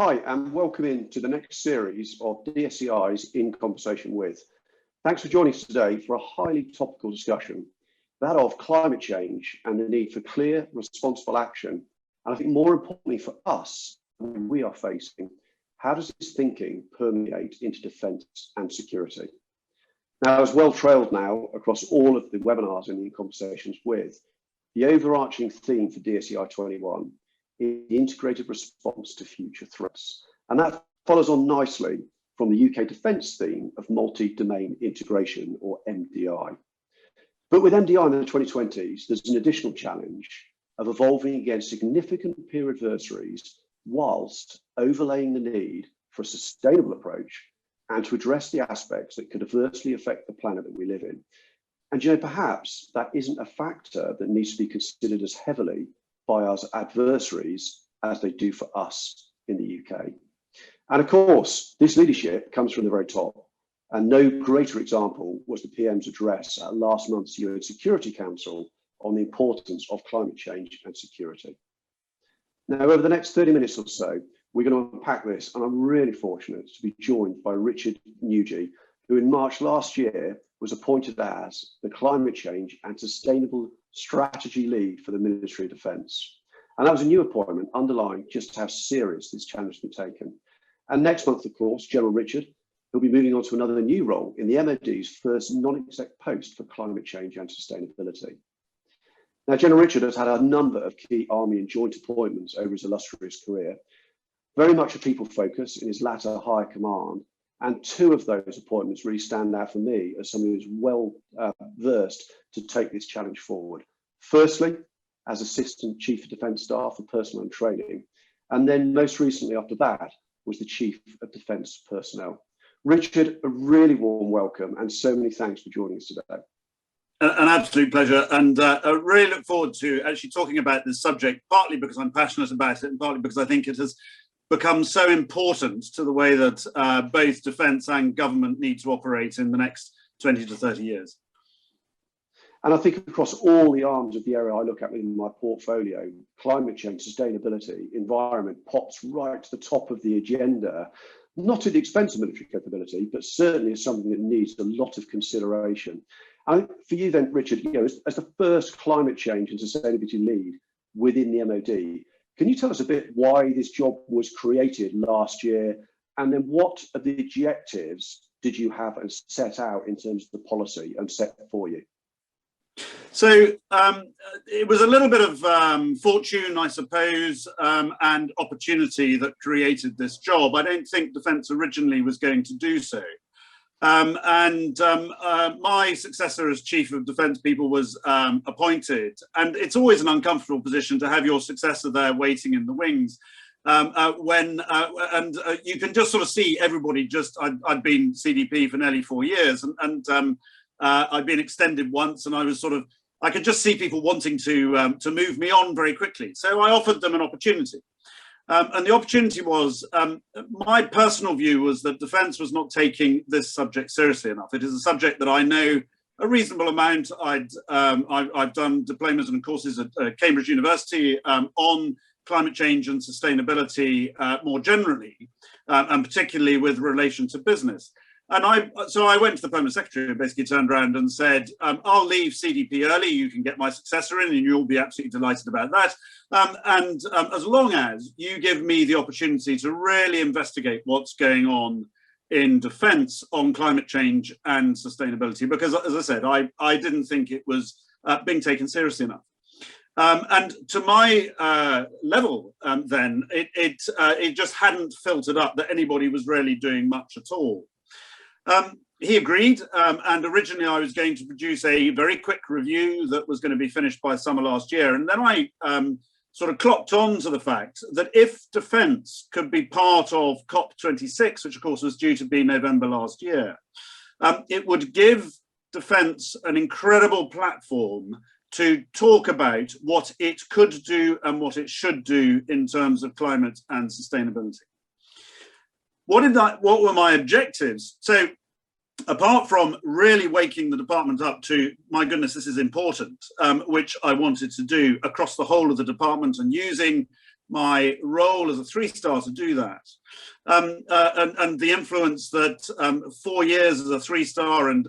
Hi, and welcome into the next series of DSEI's In Conversation With. Thanks for joining us today for a highly topical discussion, that of climate change and the need for clear, responsible action. And I think more importantly for us, when we are facing, how does this thinking permeate into defence and security? Now, as well trailed now across all of the webinars and In Conversations With, the overarching theme for DSEI 21 is the integrated response to future threats. And that follows on nicely from the UK defence theme of multi-domain integration, or MDI. But with MDI in the 2020s, there's an additional challenge of evolving against significant peer adversaries whilst overlaying the need for a sustainable approach and to address the aspects that could adversely affect the planet that we live in. And perhaps that isn't a factor that needs to be considered as heavily by our adversaries as they do for us in the UK. And of course, this leadership comes from the very top. And no greater example was the PM's address at last month's UN Security Council on the importance of climate change and security. Now, over the next 30 minutes or so, we're going to unpack this, and I'm really fortunate to be joined by Richard Nugee, who in March last year was appointed as the Climate Change and Sustainable Strategy Lead for the Ministry of Defence. And that was a new appointment, underlying just how serious this challenge has been taken. And next month, of course, General Richard will be moving on to another new role in the MOD's first non-exec post for climate change and sustainability. Now, General Richard has had a number of key Army and joint appointments over his illustrious career, very much a people focus in his latter higher command, and two of those appointments really stand out for me as someone who's well versed to take this challenge forward. Firstly, as Assistant Chief of Defence Staff for Personnel and Training, and then most recently after that was the Chief of Defence Personnel. Richard, a really warm welcome and so many thanks for joining us today. An absolute pleasure, and I really look forward to actually talking about this subject, partly because I'm passionate about it and partly because I think it has become so important to the way that both defence and government need to operate in the next 20 to 30 years. And I think across all the arms of the area I look at in my portfolio, climate change, sustainability, environment pops right to the top of the agenda, not at the expense of military capability, but certainly is something that needs a lot of consideration. And for you then, Richard, as the first climate change and sustainability lead within the MOD, can you tell us a bit why this job was created last year, and then what are the objectives did you have and set out in terms of the policy and set for you? So it was a little bit of fortune, I suppose, and opportunity that created this job. I don't think Defence originally was going to do so. My successor as Chief of Defence People was appointed, and it's always an uncomfortable position to have your successor there waiting in the wings. You can just sort of see everybody. I'd been CDP for nearly 4 years, and I'd been extended once, and I could just see people wanting to move me on very quickly. So I offered them an opportunity. And the opportunity was, my personal view was that Defence was not taking this subject seriously enough. It is a subject that I know a reasonable amount. I've done diplomas and courses at Cambridge University on climate change and sustainability more generally, and particularly with relation to business. And so I went to the Permanent Secretary and basically turned around and said, I'll leave CDP early, you can get my successor in and you'll be absolutely delighted about that. As long as you give me the opportunity to really investigate what's going on in defence on climate change and sustainability, because as I said, I didn't think it was being taken seriously enough. And to my level then, it just hadn't filtered up that anybody was really doing much at all. He agreed, and originally I was going to produce a very quick review that was going to be finished by summer last year. And then I sort of clocked on to the fact that if defence could be part of COP26, which of course was due to be November last year, it would give defence an incredible platform to talk about what it could do and what it should do in terms of climate and sustainability. What were my objectives? So apart from really waking the department up to, my goodness, this is important, which I wanted to do across the whole of the department and using my role as a 3-star to do that, and the influence that 4 years as a 3-star and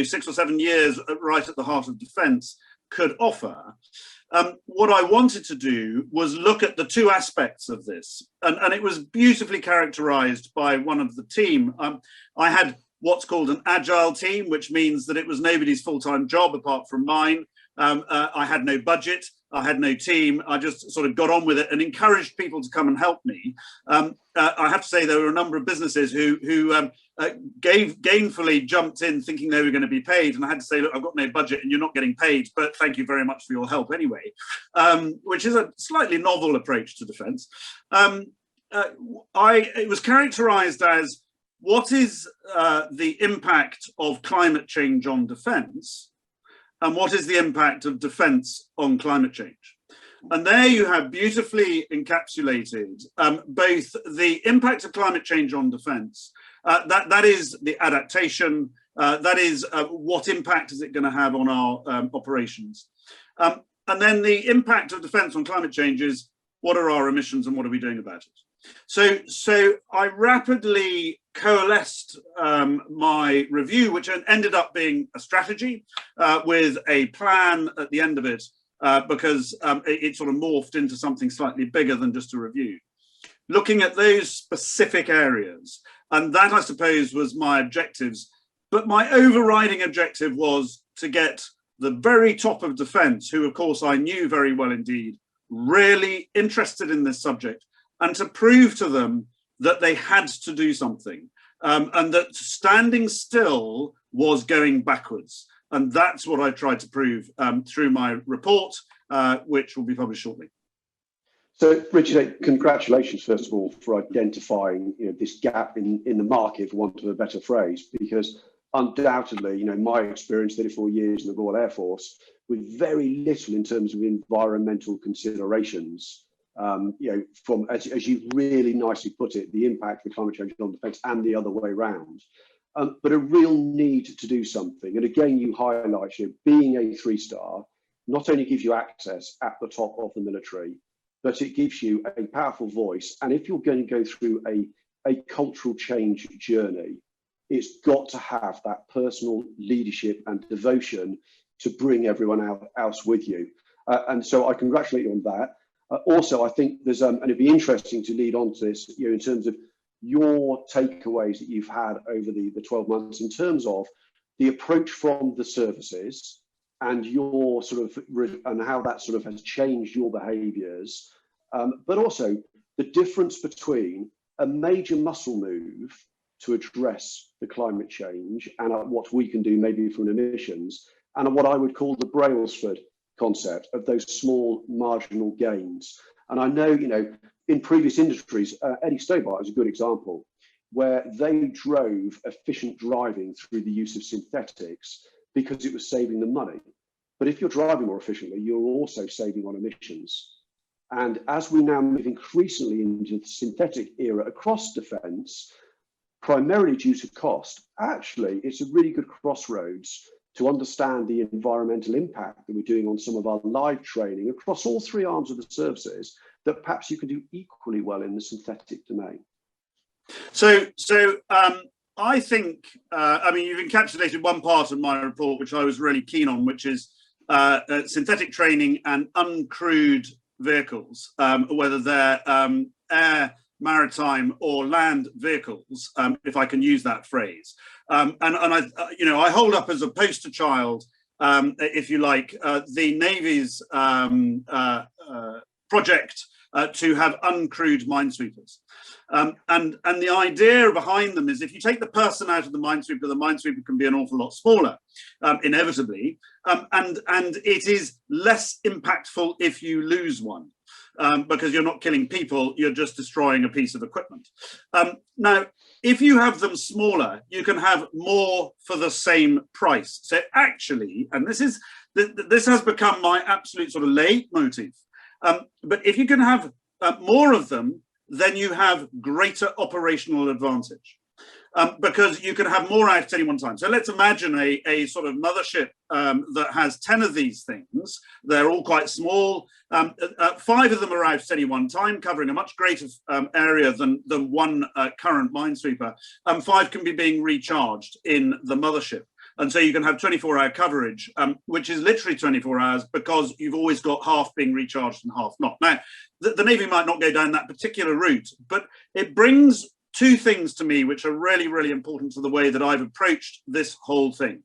6 or 7 years right at the heart of defence could offer. What I wanted to do was look at the two aspects of this, and it was beautifully characterized by one of the team. I had what's called an agile team, which means that it was nobody's full-time job apart from mine. I had no budget, I had no team. I just sort of got on with it and encouraged people to come and help me. I have to say there were a number of businesses who gainfully jumped in thinking they were going to be paid, and I had to say, look, I've got no budget and you're not getting paid, but thank you very much for your help anyway, which is a slightly novel approach to defence. It was characterised as, what is the impact of climate change on defence? And what is the impact of defence on climate change? And there you have beautifully encapsulated both the impact of climate change on defence, that is the adaptation, that is what impact is it going to have on our operations. And then the impact of defence on climate change is, what are our emissions and what are we doing about it? So I rapidly coalesced my review, which ended up being a strategy with a plan at the end of it, because it sort of morphed into something slightly bigger than just a review. Looking at those specific areas, and that, I suppose, was my objectives. But my overriding objective was to get the very top of defence, who, of course, I knew very well indeed, really interested in this subject, and to prove to them that they had to do something, and that standing still was going backwards. And that's what I tried to prove through my report, which will be published shortly. So, Richard, congratulations, first of all, for identifying this gap in the market, for want of a better phrase, because undoubtedly, my experience, 34 years in the Royal Air Force, with very little in terms of environmental considerations, from, as you really nicely put it, the impact of climate change on defence and the other way around, but a real need to do something. And again, you highlight, being a 3-star not only gives you access at the top of the military, but it gives you a powerful voice. And if you're going to go through a cultural change journey, it's got to have that personal leadership and devotion to bring everyone else with you. And so I congratulate you on that. Also, I think there's, and it'd be interesting to lead on to this, in terms of your takeaways that you've had over the 12 months, in terms of the approach from the services and your sort of, and how that sort of has changed your behaviours, but also the difference between a major muscle move to address the climate change and what we can do maybe from emissions, and what I would call the Brailsford concept of those small marginal gains. And I know, in previous industries, Eddie Stobart is a good example, where they drove efficient driving through the use of synthetics because it was saving them money. But if you're driving more efficiently, you're also saving on emissions. And as we now move increasingly into the synthetic era across defence, primarily due to cost, actually, it's a really good crossroads to understand the environmental impact that we're doing on some of our live training across all 3 arms of the services, that perhaps you can do equally well in the synthetic domain. So I think, you've encapsulated one part of my report, which I was really keen on, which is synthetic training and uncrewed vehicles, whether they're air, maritime or land vehicles, if I can use that phrase. And I hold up as a poster child, if you like, the Navy's project to have uncrewed minesweepers. And the idea behind them is, if you take the person out of the minesweeper can be an awful lot smaller, inevitably, and it is less impactful if you lose one, because you're not killing people, you're just destroying a piece of equipment. Now, if you have them smaller, you can have more for the same price. So actually, and this has become my absolute sort of leitmotif, but if you can have more of them, then you have greater operational advantage. because you can have more out at any one time. So let's imagine a sort of mothership that has 10 of these things. They're all quite small. 5 of them are out at any one time, covering a much greater area than one current minesweeper. 5 can be being recharged in the mothership. And so you can have 24-hour coverage, which is literally 24 hours because you've always got half being recharged and half not. Now, the Navy might not go down that particular route, but it brings 2 things to me which are really, really important to the way that I've approached this whole thing.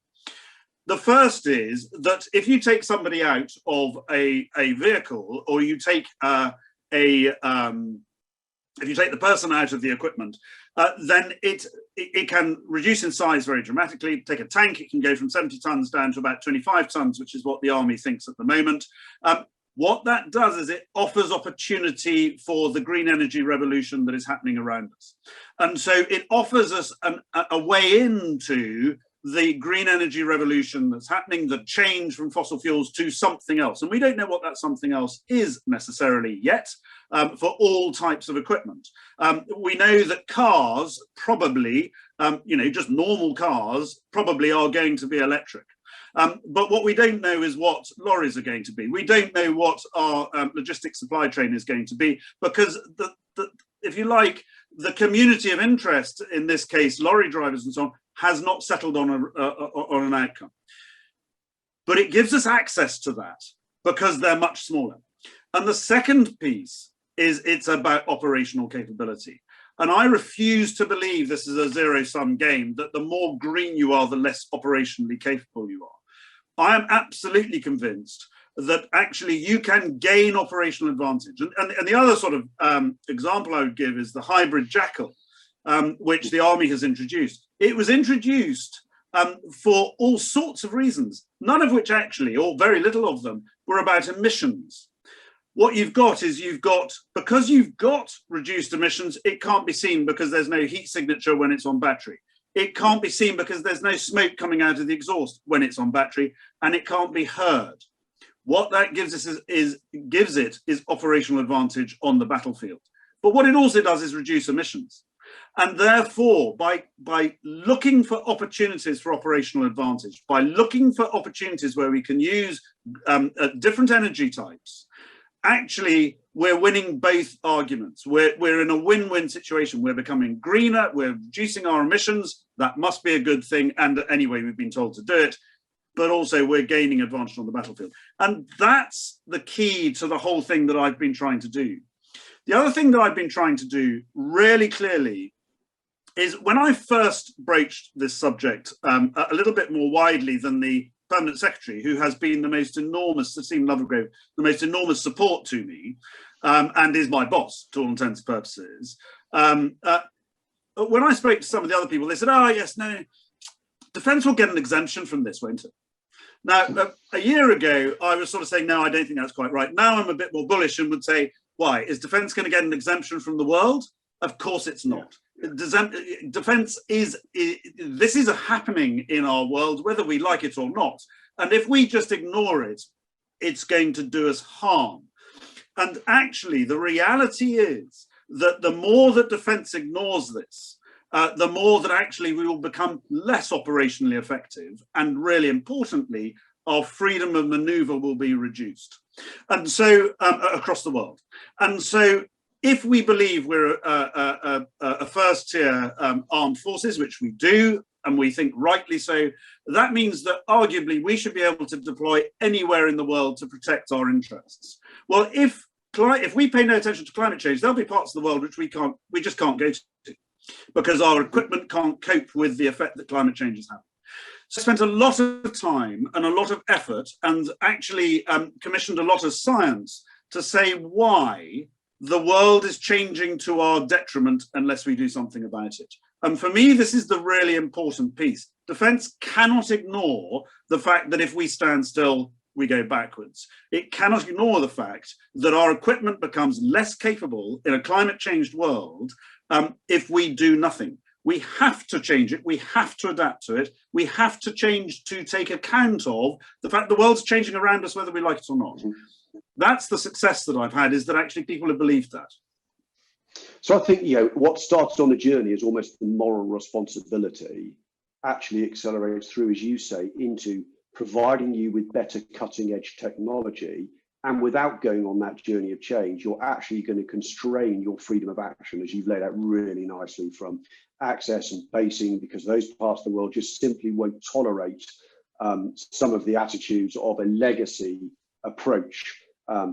The first is that if you take somebody out of a vehicle, or you take if you take the person out of the equipment, then it can reduce in size very dramatically. Take a tank, it can go from 70 tons down to about 25 tons, which is what the Army thinks at the moment. What that does is it offers opportunity for the green energy revolution that is happening around us. And so it offers us a way into the green energy revolution that's happening, the change from fossil fuels to something else. And we don't know what that something else is necessarily yet for all types of equipment. We know that cars probably, just normal cars probably are going to be electric. But what we don't know is what lorries are going to be. We don't know what our logistics supply chain is going to be, because if you like, the community of interest, in this case, lorry drivers and so on, has not settled on an outcome. But it gives us access to that because they're much smaller. And the second piece is it's about operational capability. And I refuse to believe this is a zero-sum game, that the more green you are, the less operationally capable you are. I am absolutely convinced that actually you can gain operational advantage. And the other sort of example I would give is the hybrid jackal, which the Army has introduced. It was introduced for all sorts of reasons, none of which actually, or very little of them, were about emissions. What you've got is because you've got reduced emissions, it can't be seen because there's no heat signature when it's on battery. It can't be seen because there's no smoke coming out of the exhaust when it's on battery, and it can't be heard. What that gives us is operational advantage on the battlefield. But what it also does is reduce emissions. And therefore, by looking for opportunities for operational advantage, by looking for opportunities where we can use different energy types, actually, we're winning both arguments. We're in a win-win situation. We're becoming greener, we're reducing our emissions. That must be a good thing. And anyway, we've been told to do it. But also we're gaining advantage on the battlefield. And that's the key to the whole thing that I've been trying to do. The other thing that I've been trying to do really clearly is, when I first broached this subject a little bit more widely than the Permanent Secretary, who has been the most enormous, Stephen Lovegrove, the most enormous support to me, and is my boss to all intents and purposes. When I spoke to some of the other people, they said, oh yes, no, defence will get an exemption from this, won't it? Now, a year ago, I was sort of saying, no, I don't think that's quite right. Now I'm a bit more bullish and would say, why? Is defence going to get an exemption from the world? Of course it's not. Defence this is happening in our world, whether we like it or not. And if we just ignore it, it's going to do us harm. And actually, the reality is that the more that defence ignores this, the more that actually we will become less operationally effective, and really importantly, our freedom of manoeuvre will be reduced. And so across the world. And so if we believe we're a first-tier armed forces, which we do, and we think rightly so, that means that arguably we should be able to deploy anywhere in the world to protect our interests. Well, if we pay no attention to climate change, there'll be parts of the world which we just can't go to, because our equipment can't cope with the effect that climate change is having. So I spent a lot of time and a lot of effort, and actually commissioned a lot of science to say why the world is changing to our detriment unless we do something about it. And for me, this is the really important piece. Defence cannot ignore the fact that if we stand still, we go backwards. It cannot ignore the fact that our equipment becomes less capable in a climate changed world if we do nothing. We have to change it. We have to adapt to it. We have to change to take account of the fact the world's changing around us, whether we like it or not. That's the success that I've had, is that actually people have believed that. So I think, what started on the journey is almost the moral responsibility actually accelerates through, as you say, into providing you with better cutting edge technology. And without going on that journey of change, you're actually going to constrain your freedom of action, as you've laid out really nicely, from access and basing, because those parts of the world just simply won't tolerate some of the attitudes of a legacy approach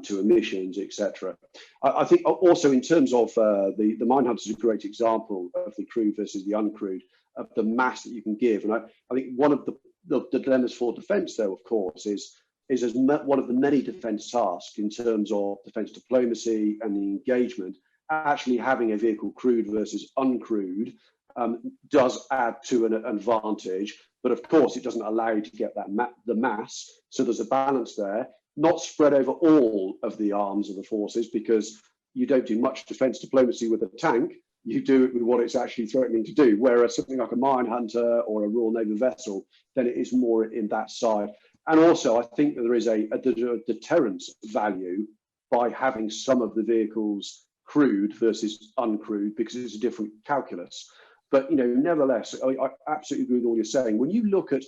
to emissions, etc. I think also in terms of the Mindhunter is a great example of the crewed versus the uncrewed, of the mass that you can give. And I think one of the dilemmas for defence, though, of course, is as one of the many defence tasks in terms of defence diplomacy and the engagement, actually having a vehicle crewed versus uncrewed does add to an advantage. But of course, it doesn't allow you to get that the mass. So there's a balance there, not spread over all of the arms of the forces, because you don't do much defence diplomacy with a tank. You do it with what it's actually threatening to do. Whereas something like a mine hunter or a Royal Navy vessel, then it is more in that side. And also, I think that there is a deterrence value by having some of the vehicles crewed versus uncrewed, because it's a different calculus. But nevertheless, I absolutely agree with all you're saying. When you look at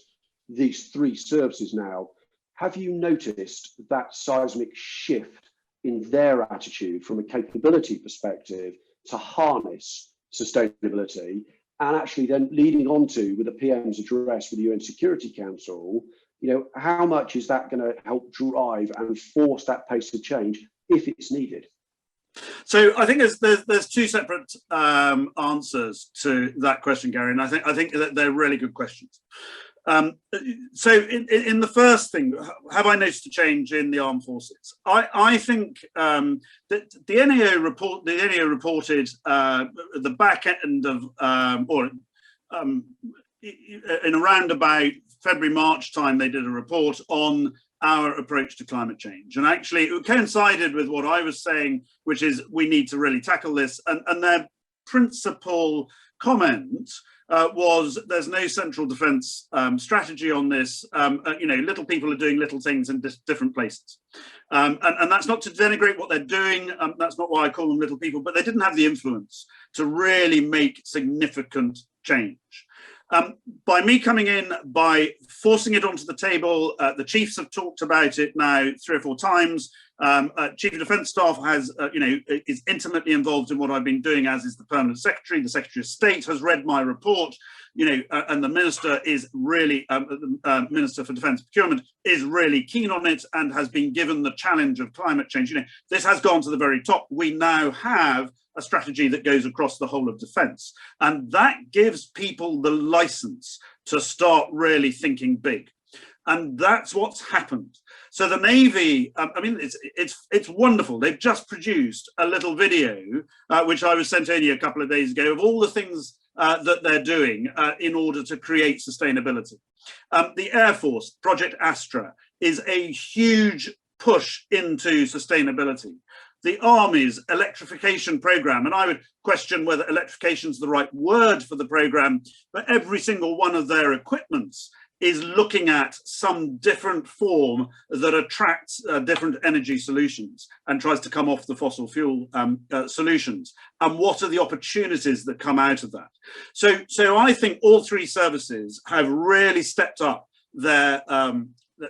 these three services now, have you noticed that seismic shift in their attitude from a capability perspective to harness sustainability, and actually then leading on to, with the PM's address with the UN Security Council, how much is that going to help drive and force that pace of change if it's needed? So I think there's two separate answers to that question, Gary, and I think that they're really good questions. So in the first thing, have I noticed a change in the armed forces? I think that the NAO reported at the back end of in around about February, March time, they did a report on our approach to climate change. And actually it coincided with what I was saying, which is we need to really tackle this. And their principal comment was there's no central defence strategy on this. Little people are doing little things in different places. And that's not to denigrate what they're doing. That's not why I call them little people, but they didn't have the influence to really make significant change. By me coming in, by forcing it onto the table, the chiefs have talked about it now 3 or 4 times. Chief of Defence Staff is intimately involved in what I've been doing, as is the Permanent Secretary. The Secretary of State has read my report, and the Minister is really, Minister for Defence Procurement is really keen on it and has been given the challenge of climate change. This has gone to the very top. We now have a strategy that goes across the whole of defence, and that gives people the license to start really thinking big. And that's what's happened. So the Navy, it's wonderful. They've just produced a little video, which I was sent only a couple of days ago, of all the things that they're doing in order to create sustainability. The Air Force, Project Astra, is a huge push into sustainability. The Army's electrification program, and I would question whether electrification is the right word for the program, but every single one of their equipments is looking at some different form that attracts different energy solutions and tries to come off the fossil fuel solutions. And what are the opportunities that come out of that? So I think all three services have really stepped up their,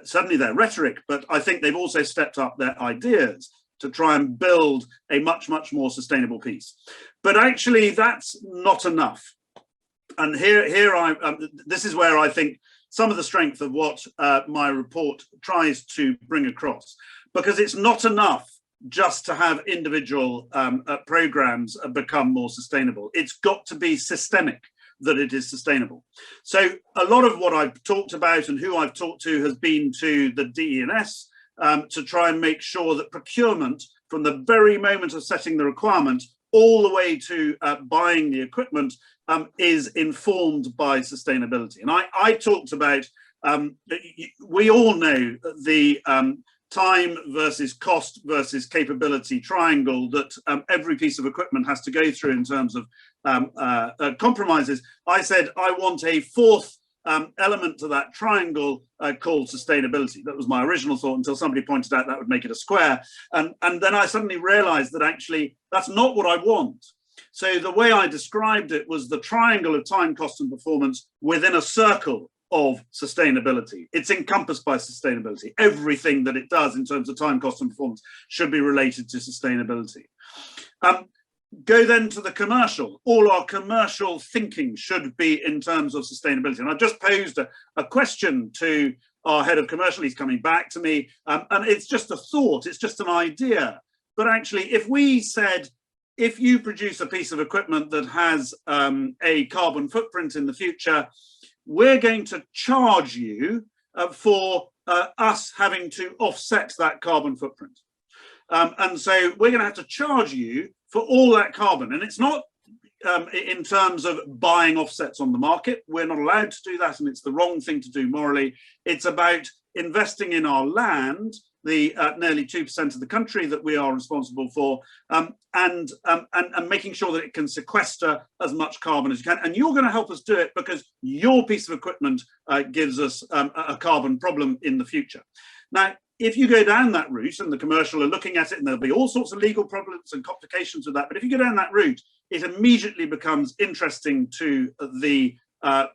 certainly their rhetoric, but I think they've also stepped up their ideas to try and build a much, much more sustainable piece. But actually that's not enough. And this is where I think some of the strength of what my report tries to bring across, because it's not enough just to have individual programs become more sustainable. It's got to be systemic, that it is sustainable. So a lot of what I've talked about and who I've talked to has been to the DE&S to try and make sure that procurement, from the very moment of setting the requirement all the way to buying the equipment, is informed by sustainability. And I talked about, we all know the time versus cost versus capability triangle that every piece of equipment has to go through in terms of compromises. I said I want a fourth element to that triangle called sustainability. That was my original thought until somebody pointed out that would make it a square. And then I suddenly realized that actually that's not what I want. So the way I described it was the triangle of time, cost, and performance within a circle of sustainability. It's encompassed by sustainability. Everything that it does in terms of time, cost, and performance should be related to sustainability. Go then to the commercial. All our commercial thinking should be in terms of sustainability. And I've just posed a question to our head of commercial. He's coming back to me. And it's just a thought, it's just an idea. But actually, if we said, if you produce a piece of equipment that has a carbon footprint in the future, we're going to charge you for us having to offset that carbon footprint. And so we're going to have to charge you for all that carbon. And it's not in terms of buying offsets on the market. We're not allowed to do that, and it's the wrong thing to do morally. It's about investing in our land, the nearly 2% of the country that we are responsible for, and making sure that it can sequester as much carbon as you can. And you're going to help us do it because your piece of equipment gives us a carbon problem in the future. Now, if you go down that route, and the commercial are looking at it, and there'll be all sorts of legal problems and complications with that, but if you go down that route, it immediately becomes interesting to the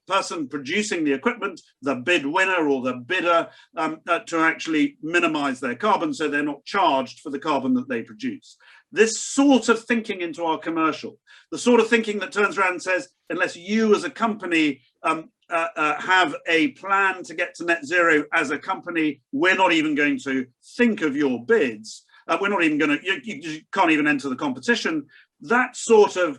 person producing the equipment, the bid winner or the bidder, to actually minimize their carbon so they're not charged for the carbon that they produce. This sort of thinking into our commercial, the sort of thinking that turns around and says, unless you as a company have a plan to get to net zero as a company, we're not even going to think of your bids. We're not even going to, you can't even enter the competition. That sort of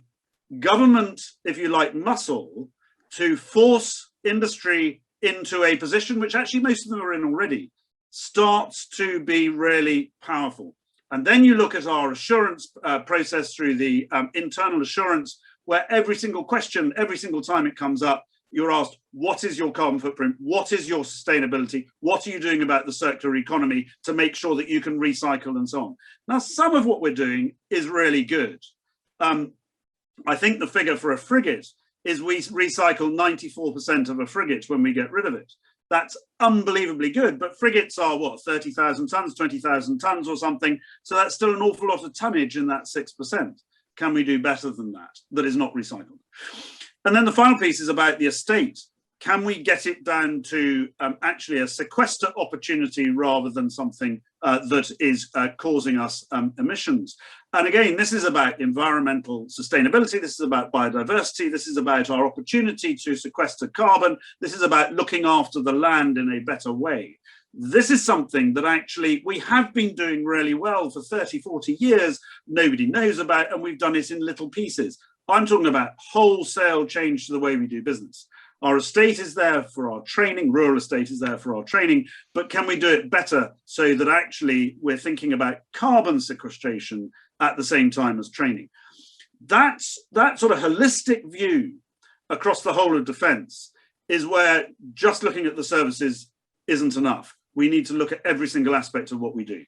government, if you like, muscle to force industry into a position, which actually most of them are in already, starts to be really powerful. And then you look at our assurance process through the internal assurance, where every single question, every single time it comes up, you're asked, what is your carbon footprint? What is your sustainability? What are you doing about the circular economy to make sure that you can recycle and so on? Now, some of what we're doing is really good. I think the figure for a frigate is we recycle 94% of a frigate when we get rid of it. That's unbelievably good, but frigates are what, 30,000 tons, 20,000 tons or something. So that's still an awful lot of tonnage in that 6%. Can we do better than that? That is not recycled. And then the final piece is about the estate. Can we get it down to actually a sequester opportunity rather than something that is causing us emissions? And again, this is about environmental sustainability. This is about biodiversity. This is about our opportunity to sequester carbon. This is about looking after the land in a better way. This is something that actually we have been doing really well for 30, 40 years. Nobody knows about, and we've done it in little pieces. I'm talking about wholesale change to the way we do business. Our estate is there for our training, rural estate is there for our training, but can we do it better so that actually we're thinking about carbon sequestration at the same time as training? That sort of holistic view across the whole of defence is where just looking at the services isn't enough. We need to look at every single aspect of what we do.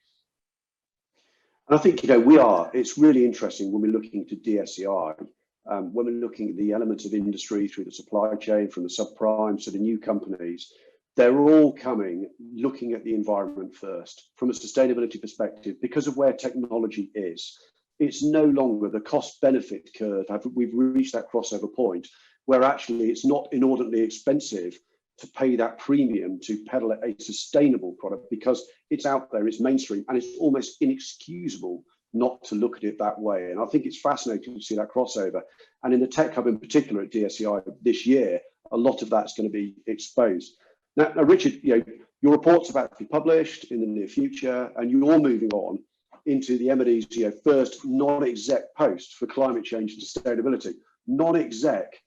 And I think, it's really interesting when we're looking to DSEI, when we're looking at the elements of industry through the supply chain, from the subprimes to the new companies, they're all coming looking at the environment first from a sustainability perspective because of where technology is. It's no longer the cost benefit curve. We've reached that crossover point where actually it's not inordinately expensive to pay that premium to peddle a sustainable product because it's out there, it's mainstream, and it's almost inexcusable not to look at it that way. And I think it's fascinating to see that crossover. And in the Tech Hub in particular at DSEI this year, a lot of that's going to be exposed. Now Richard, your report's about to be published in the near future, and you're moving on into the MOD's first non-exec post for climate change and sustainability. Non-exec,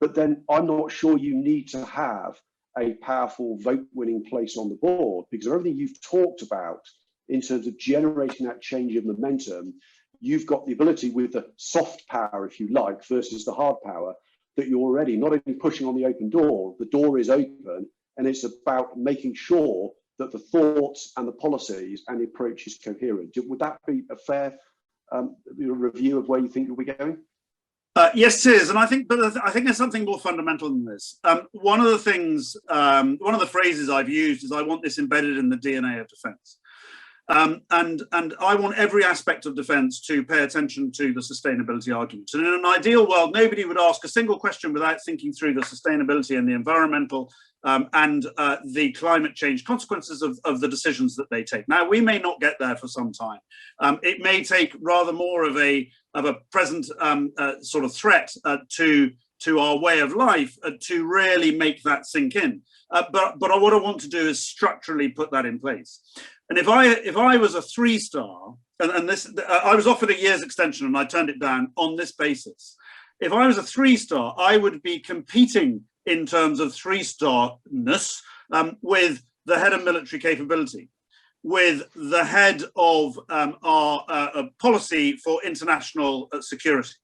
but then I'm not sure you need to have a powerful vote-winning place on the board because of everything you've talked about in terms of generating that change of momentum. You've got the ability with the soft power, if you like, versus the hard power, that you're already not only pushing on the open door, the door is open, and it's about making sure that the thoughts and the policies and the approach is coherent. Would that be a fair review of where you think you'll be going? Yes, it is, and I think there's something more fundamental than this. One of the things, one of the phrases I've used is, "I want this embedded in the DNA of defence," and I want every aspect of defence to pay attention to the sustainability argument. And in an ideal world, nobody would ask a single question without thinking through the sustainability and the environmental and the climate change consequences of the decisions that they take. Now, we may not get there for some time. It may take rather more of a present sort of threat to our way of life to really make that sink in. But what I want to do is structurally put that in place. And if I was a 3-star, and this I was offered a year's extension and I turned it down on this basis. If I was a 3-star, I would be competing in terms of 3-starness with the head of military capability, with the head of our policy for international security.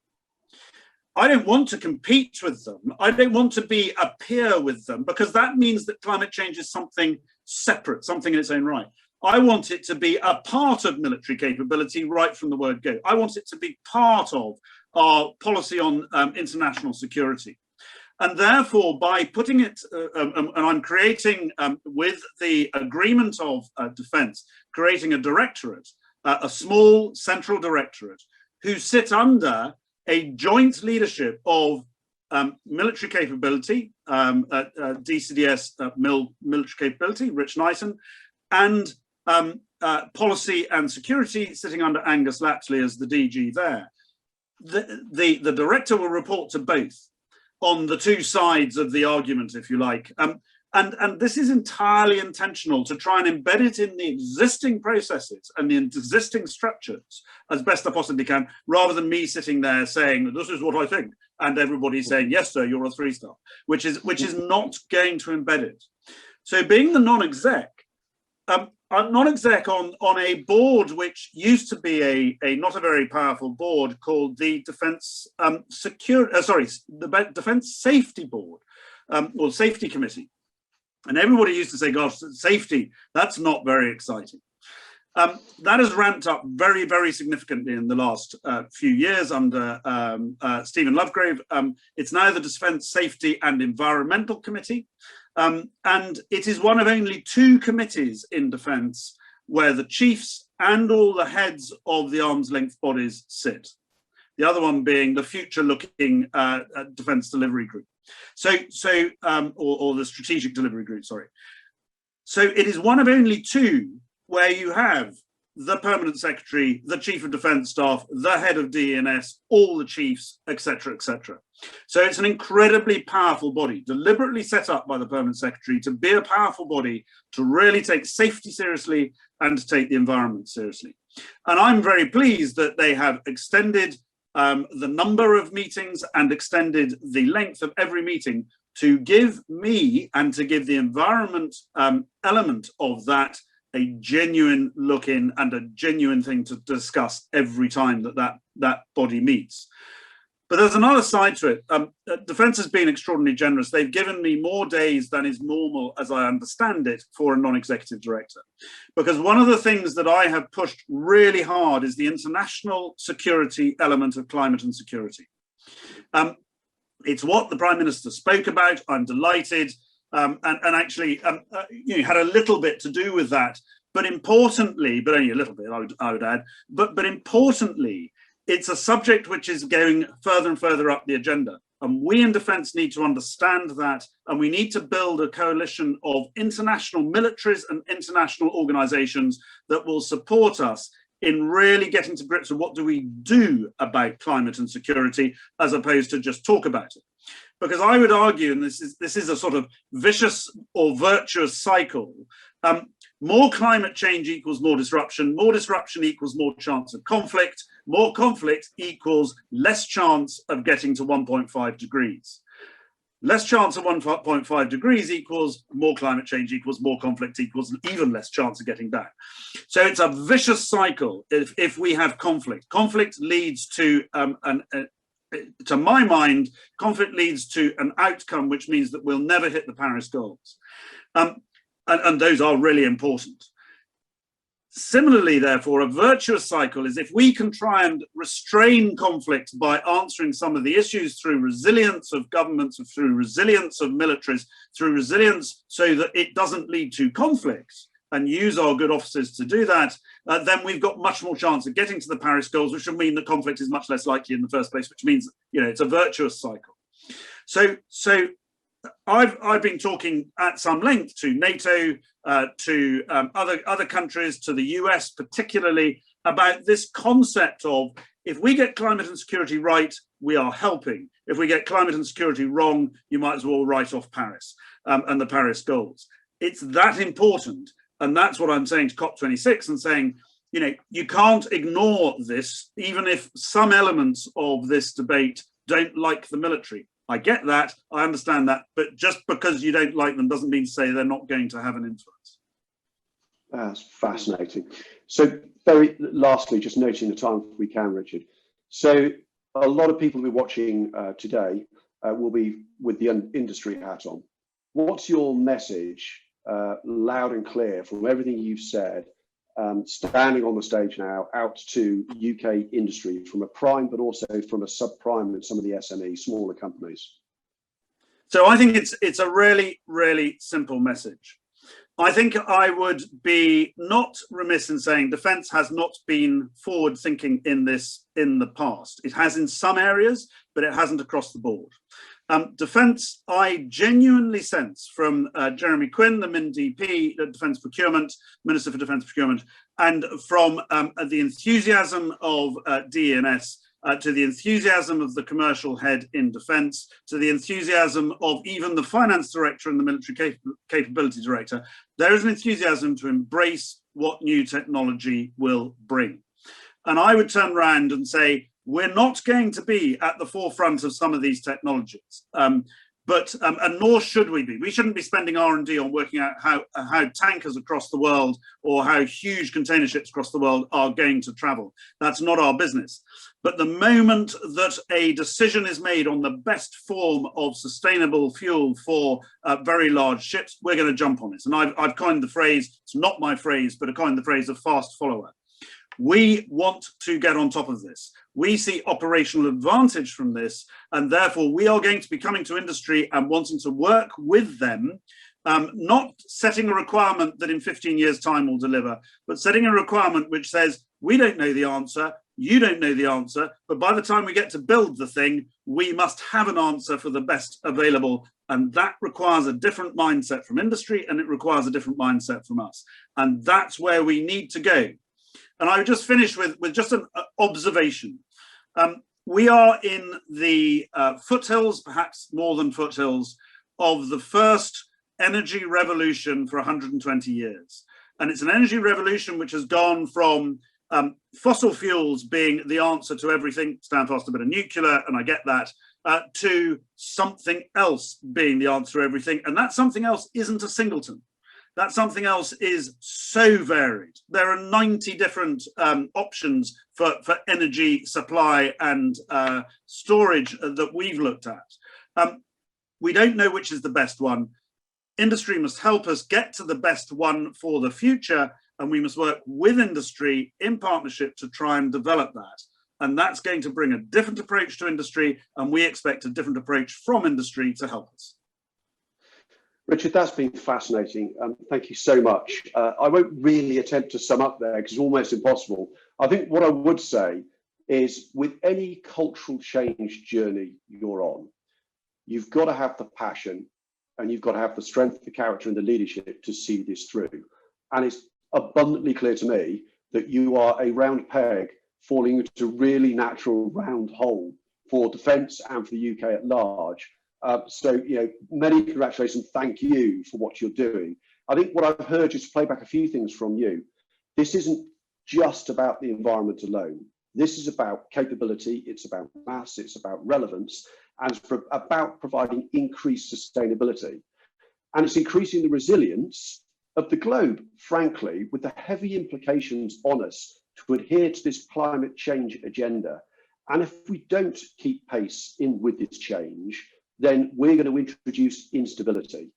I don't want to compete with them. I don't want to be a peer with them, because that means that climate change is something separate, something in its own right. I want it to be a part of military capability right from the word go. I want it to be part of our policy on international security. And therefore, by putting it, and I'm creating, with the agreement of defence, creating a directorate, a small central directorate, who sit under a joint leadership of military capability, DCDS military capability, Rich Knighton, and policy and security, sitting under Angus Lapsley as the DG there. The director will report to both on the two sides of the argument, if you like. And this is entirely intentional, to try and embed it in the existing processes and the existing structures as best I possibly can, rather than me sitting there saying, "This is what I think," and everybody saying, "Yes, sir, you're a 3-star," which is not going to embed it. So being the non-exec, I'm non-exec on a board which used to be a not a very powerful board called the Defence the Defence Safety Board, or Safety Committee. And everybody used to say, "Gosh, safety, that's not very exciting." That has ramped up very, very significantly in the last few years under Stephen Lovegrave. It's now the Defence Safety and Environmental Committee. And it is one of only 2 committees in defence where the chiefs and all the heads of the arm's length bodies sit. The other one being the future-looking Defence Delivery Group. Or the Strategic Delivery Group, sorry. So it is one of only 2 where you have the Permanent Secretary, the Chief of Defence Staff, the head of DNS, all the chiefs, etc., etc. So it's an incredibly powerful body, deliberately set up by the Permanent Secretary to be a powerful body, to really take safety seriously and to take the environment seriously. And I'm very pleased that they have extended the number of meetings and extended the length of every meeting to give me and to give the environment element of that a genuine look in and a genuine thing to discuss every time that body meets. But there's another side to it. Defence has been extraordinarily generous. They've given me more days than is normal, as I understand it, for a non-executive director. Because one of the things that I have pushed really hard is the international security element of climate and security. It's what the Prime Minister spoke about. I'm delighted. And actually had a little bit to do with that. But importantly, but only a little bit, I would add, but importantly, it's a subject which is going further and further up the agenda. And we in defence need to understand that, and we need to build a coalition of international militaries and international organisations that will support us in really getting to grips with what do we do about climate and security, as opposed to just talk about it. Because I would argue, and this is a sort of vicious or virtuous cycle, more climate change equals more disruption equals more chance of conflict, more conflict equals less chance of getting to 1.5 degrees. Less chance of 1.5 degrees equals more climate change equals more conflict equals even less chance of getting back. So it's a vicious cycle if we have conflict. Conflict leads to to my mind, conflict leads to an outcome which means that we'll never hit the Paris goals. And those are really important. Similarly, therefore, a virtuous cycle is if we can try and restrain conflict by answering some of the issues through resilience of governments, through resilience of militaries, through resilience so that it doesn't lead to conflict, and use our good officers to do that, then we've got much more chance of getting to the Paris goals, which would mean that conflict is much less likely in the first place, which means, you know, it's a virtuous cycle. So I've been talking at some length to NATO, to other countries, to the US particularly, about this concept of if we get climate and security right, we are helping. If we get climate and security wrong, you might as well write off Paris and the Paris goals. It's that important. And that's what I'm saying to COP26 and saying, you know, you can't ignore this, even if some elements of this debate don't like the military. I get that, I understand that, but just because you don't like them doesn't mean to say they're not going to have an influence. That's fascinating. So very lastly, just noting the time if we can, Richard. So a lot of people who are watching today will be with the industry hat on. What's your message, loud and clear from everything you've said, standing on the stage now out to UK industry from a prime, but also from a subprime and some of the SME, smaller companies? So I think it's a really, really simple message. I think I would be not remiss in saying defence has not been forward thinking in this in the past. It has in some areas, but it hasn't across the board. Defence, I genuinely sense from Jeremy Quinn, the MIN-DP, Defence Procurement, Minister for Defence Procurement, and from the enthusiasm of DNS, to the enthusiasm of the commercial head in defence, to the enthusiasm of even the finance director and the military capability director, there is an enthusiasm to embrace what new technology will bring. And I would turn around and say, we're not going to be at the forefront of some of these technologies, and nor should we be. We shouldn't be spending R&D on working out how tankers across the world or how huge container ships across the world are going to travel. That's not our business. But the moment that a decision is made on the best form of sustainable fuel for very large ships, we're going to jump on it. And I've coined the phrase, it's not my phrase, but I coined the phrase of fast follower. We want to get on top of this. We see operational advantage from this, and therefore we are going to be coming to industry and wanting to work with them, not setting a requirement that in 15 years' time will deliver, but setting a requirement which says, we don't know the answer, you don't know the answer, but by the time we get to build the thing, we must have an answer for the best available. And that requires a different mindset from industry, and it requires a different mindset from us. And that's where we need to go. And I would just finish with just an observation. We are in the foothills, perhaps more than foothills, of the first energy revolution for 120 years. And it's an energy revolution which has gone from fossil fuels being the answer to everything, stand fast a bit of nuclear, and I get that, to something else being the answer to everything. And that something else isn't a singleton. That something else is so varied. There are 90 different options for energy supply and storage that we've looked at. We don't know which is the best one. Industry must help us get to the best one for the future, and we must work with industry in partnership to try and develop that. And that's going to bring a different approach to industry, and we expect a different approach from industry to help us. Richard, that's been fascinating. Thank you so much. I won't really attempt to sum up there because it's almost impossible. I think what I would say is with any cultural change journey you're on, you've got to have the passion and you've got to have the strength, the character and the leadership to see this through. And it's abundantly clear to me that you are a round peg falling into a really natural round hole for defence and for the UK at large. So, you know, many congratulations. Thank you for what you're doing. I think what I've heard, just to play back a few things from you, this isn't just about the environment alone. This is about capability, it's about mass, it's about relevance, and it's about providing increased sustainability. And it's increasing the resilience of the globe, frankly, with the heavy implications on us to adhere to this climate change agenda. And if we don't keep pace with this change, then we're going to introduce instability.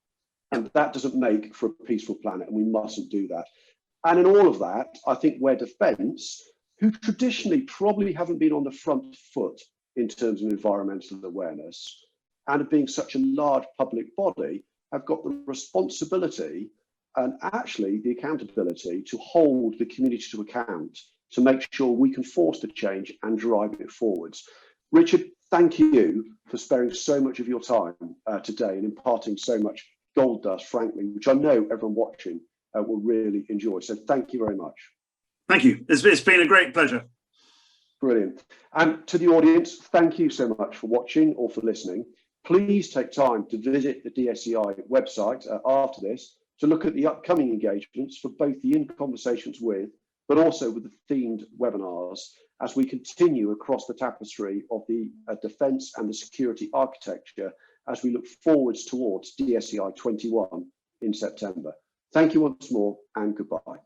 And that doesn't make for a peaceful planet, and we mustn't do that. And in all of that, I think where defence, who traditionally probably haven't been on the front foot in terms of environmental awareness, and being such a large public body, have got the responsibility and actually the accountability to hold the community to account, to make sure we can force the change and drive it forwards. Richard, thank you for sparing so much of your time today and imparting so much gold dust, frankly, which I know everyone watching will really enjoy. So thank you very much. Thank you. It's been a great pleasure. Brilliant. And to the audience, thank you so much for watching or for listening. Please take time to visit the DSEI website after this to look at the upcoming engagements for both the In Conversations With, but also with the themed webinars as we continue across the tapestry of the defence and the security architecture as we look forwards towards DSEI 21 in September. Thank you once more and goodbye.